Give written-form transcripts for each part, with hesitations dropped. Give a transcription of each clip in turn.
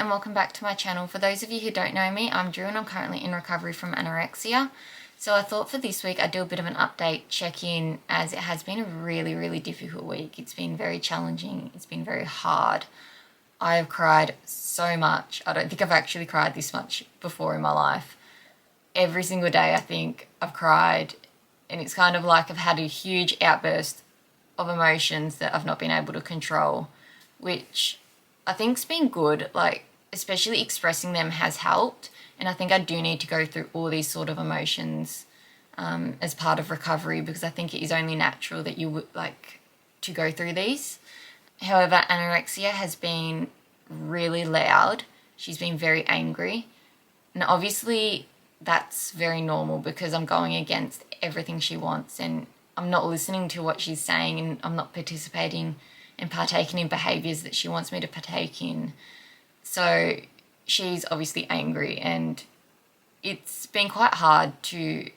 and welcome back to my channel. For those of you who don't know me, I'm Drew and I'm currently in recovery from anorexia. So I thought for this week I'd do a bit of an update check-in, as it has been a really difficult week. It's been very challenging, it's been very hard. I have cried so much. I don't think I've actually cried this much before in my life. Every single day I think I've cried, and it's kind of like I've had a huge outburst of emotions that I've not been able to control, which I think's been good. Like, especially expressing them has helped, and I think I do need to go through all these sort of emotions as part of recovery, because I think it is only natural that you would like to go through these. However, anorexia has been really loud. She's been very angry, and obviously that's very normal because I'm going against everything she wants and I'm not listening to what she's saying, and I'm not participating and partaking in behaviours that she wants me to partake in. So she's obviously angry, and it's been quite hard to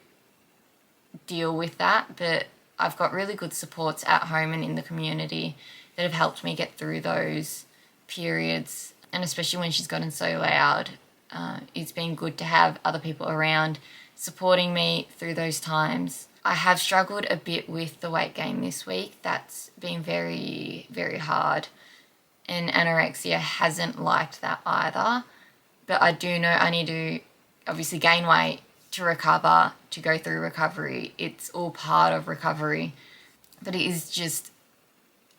deal with that, but I've got really good supports at home and in the community that have helped me get through those periods. And especially when she's gotten so loud, it's been good to have other people around supporting me through those times. I have struggled a bit with the weight gain this week. That's been very hard, and anorexia hasn't liked that either. But I do know I need to obviously gain weight to recover, to go through recovery. It's all part of recovery, but it is just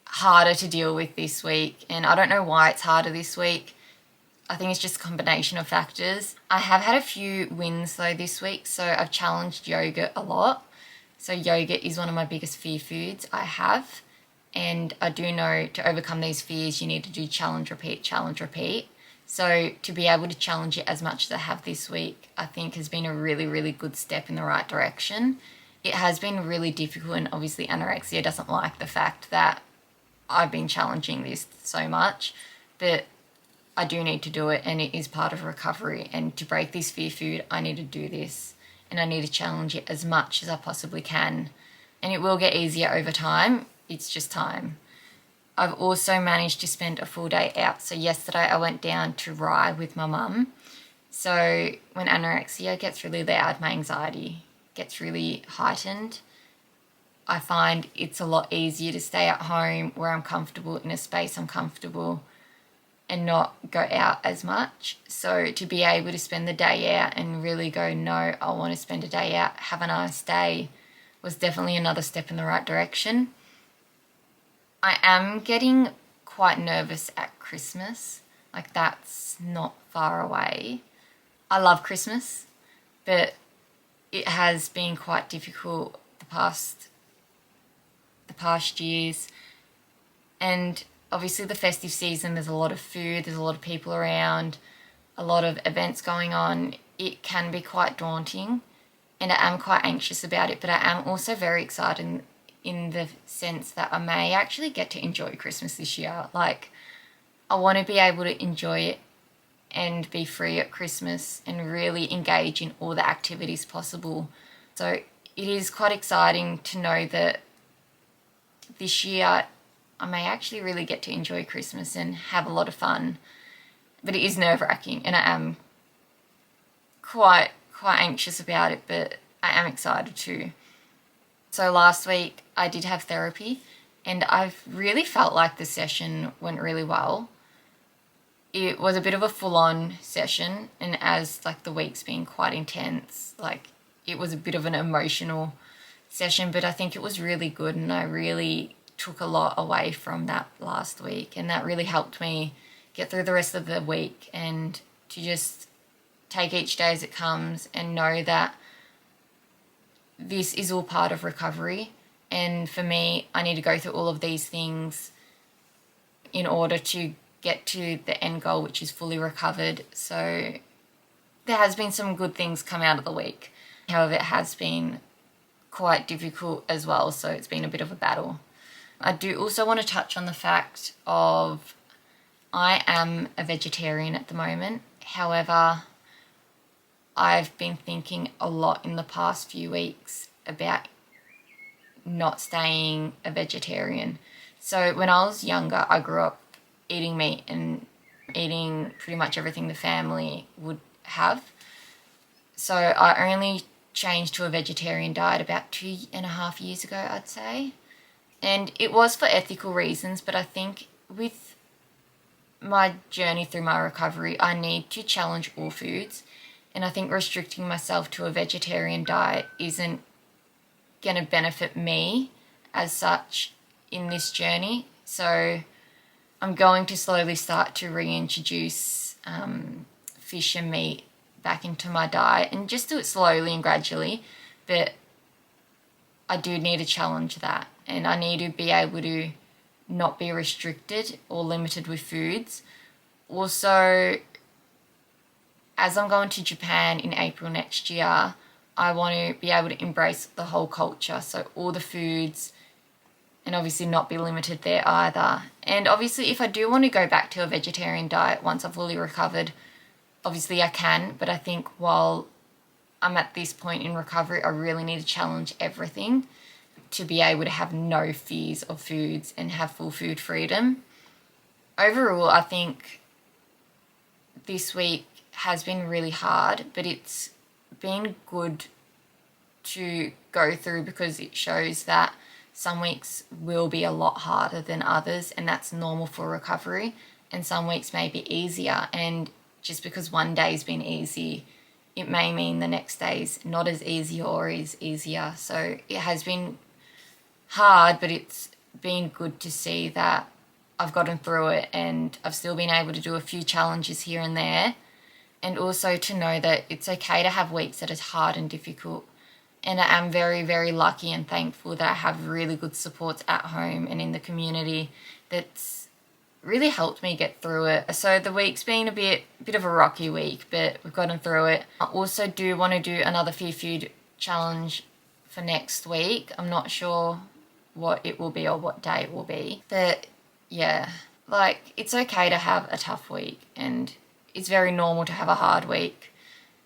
harder to deal with this week, and I don't know why it's harder this week. I think it's just a combination of factors. I have had a few wins though this week, so I've challenged yogurt a lot. So yogurt is one of my biggest fear foods I have, and I do know to overcome these fears you need to do challenge, repeat, challenge, repeat. So to be able to challenge it as much as I have this week, I think has been a really good step in the right direction. It has been really difficult, and obviously anorexia doesn't like the fact that I've been challenging this so much, but I do need to do it, and it is part of recovery. And to break this fear food, I need to do this, and I need to challenge it as much as I possibly can. And it will get easier over time. It's just time. I've also managed to spend a full day out. So yesterday I went down to Rye with my mum. So when anorexia gets really loud, my anxiety gets really heightened. I find it's a lot easier to stay at home where I'm comfortable, in a space I'm comfortable, and not go out as much. So to be able to spend the day out and really go, no, I want to spend a day out, have a nice day, was definitely another step in the right direction. I am getting quite nervous at Christmas. Like, that's not far away. I love Christmas, but it has been quite difficult the past years. And obviously the festive season, there's a lot of food, there's a lot of people around, a lot of events going on. It can be quite daunting, and I am quite anxious about it, but I am also very excited in the sense that I may actually get to enjoy Christmas this year. Like, I want to be able to enjoy it and be free at Christmas and really engage in all the activities possible. So it is quite exciting to know that this year I may actually really get to enjoy Christmas and have a lot of fun. But it is nerve-wracking, and I am quite anxious about it, but I am excited too. So last week I did have therapy, and I've really felt like the session went really well. It was a bit of a full-on session, and as like the week's been quite intense, like it was a bit of an emotional session, but I think it was really good, and I really took a lot away from that last week, and that really helped me get through the rest of the week, and to just take each day as it comes and know that this is all part of recovery. And for me, I need to go through all of these things in order to get to the end goal, which is fully recovered. So there has been some good things come out of the week. However, it has been quite difficult as well, so it's been a bit of a battle. I do also want to touch on the fact of I am a vegetarian at the moment. However, I've been thinking a lot in the past few weeks about not staying a vegetarian. So when I was younger, I grew up eating meat and eating pretty much everything the family would have. So I only changed to a vegetarian diet about 2.5 years ago, I'd say. And it was for ethical reasons, but I think with my journey through my recovery, I need to challenge all foods. And I think restricting myself to a vegetarian diet isn't going to benefit me as such in this journey. So I'm going to slowly start to reintroduce fish and meat back into my diet, and just do it slowly and gradually. But I do need to challenge that, and I need to be able to not be restricted or limited with foods. Also, as I'm going to Japan in April next year, I want to be able to embrace the whole culture, so all the foods, and obviously not be limited there either. And obviously if I do want to go back to a vegetarian diet once I've fully recovered, obviously I can, but I think while I'm at this point in recovery, I really need to challenge everything to be able to have no fears of foods and have full food freedom. Overall, I think this week has been really hard, but it's been good to go through because it shows that some weeks will be a lot harder than others, and that's normal for recovery, and some weeks may be easier. And just because one day's been easy, it may mean the next day's not as easy or is easier. So it has been hard, but it's been good to see that I've gotten through it, and I've still been able to do a few challenges here and there. And also to know that it's okay to have weeks that is hard and difficult. And I am very, very lucky and thankful that I have really good supports at home and in the community that's really helped me get through it. So the week's been a bit of a rocky week, but we've gotten through it. I also do want to do another Fear Food challenge for next week. I'm not sure what it will be or what day it will be. But yeah, like, it's okay to have a tough week, and it's very normal to have a hard week,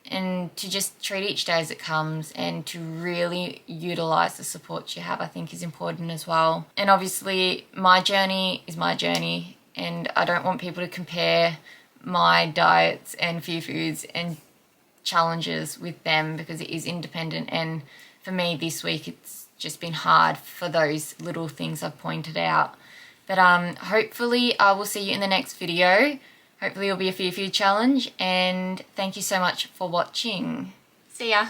and to just treat each day as it comes and to really utilize the support you have, I think, is important as well. And obviously my journey is my journey, and I don't want people to compare my diets and Fear Foods and challenges with them, because it is independent. And for me this week, it's just been hard for those little things I've pointed out. But hopefully I will see you in the next video. Hopefully it'll be a Fear Food challenge, and thank you so much for watching. See ya.